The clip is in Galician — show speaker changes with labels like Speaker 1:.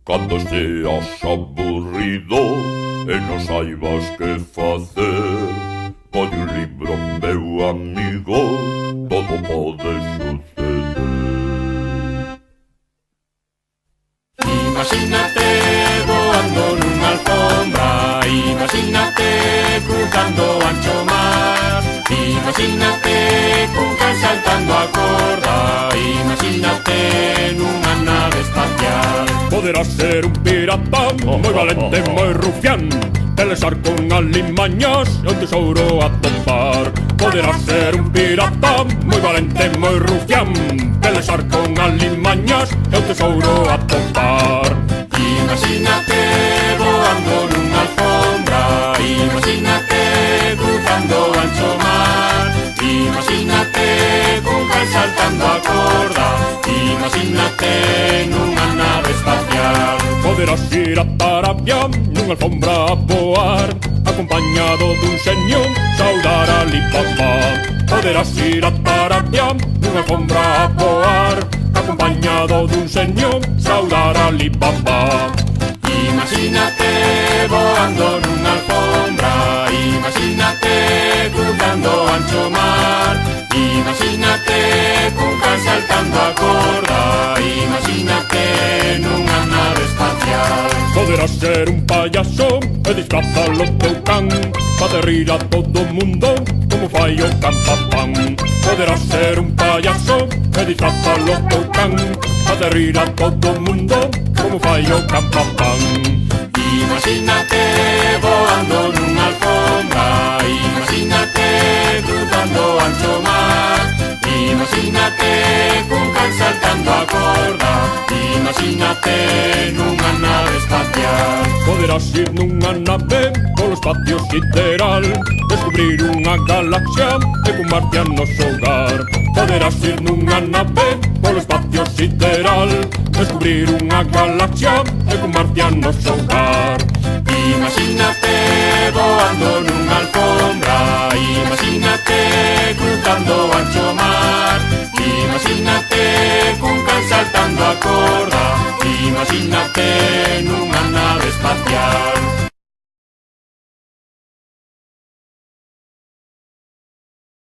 Speaker 1: Cando esteas aburrido e non saibas que facer, colle un libro, meu amigo, todo pode suceder.
Speaker 2: Imagínate voando nunha alfombra, imagínate cruzando o ancho mar, imagínate cun can saltando a corda, imagínate nunha nave espacial.
Speaker 3: Poderás ser un pirata moi valente, moi rufián, pelexar con alimañas e un tesouro a topar. Poderás ser un pirata moi valente, moi rufián, pelexar con alimañas e un tesouro a topar.
Speaker 2: Imagínate voando nunha alfombra, imagínate cruzando o ancho mar, imagínate cun can saltando a corda, imagínate nunha nave espacial.
Speaker 3: Poderás ir a Arabia nunha alfombra a voar, acompañado dun xenio saudar a Alibaba. Poderás ir a Arabia nunha alfombra a voar, acompañado dun xenio saudar a Alibaba.
Speaker 2: Imagínate voando nunha alfombra, imagínate cruzando o ancho mar, imagínate cun can saltando a corda, imagínate nunha nave espacial.
Speaker 3: Poderás ser un payaso e disfrazalo teu can, facer rir a todo mundo como fai o can Papán. Poderás ser un payaso e disfrazalo teu can, facer rir a todo mundo como fai o can Papán.
Speaker 2: Imagínate voando nunha alfombra, imagínate cruzando o ancho mar, imagínate cun can saltando a corda, imagínate nunha nave espacial.
Speaker 3: Poderás ir nunha nave polo espacio sideral, descubrir unha galaxia e cun marciano xogar. Poderás ir nunha nave polo espacio sideral, descubrir unha galaxia e cun marciano xogar.
Speaker 2: Imagínate voando nunha alfombra, imagínate cruzando o ancho mar, imagínate cun can saltando a corda, imagínate nunha nave espacial.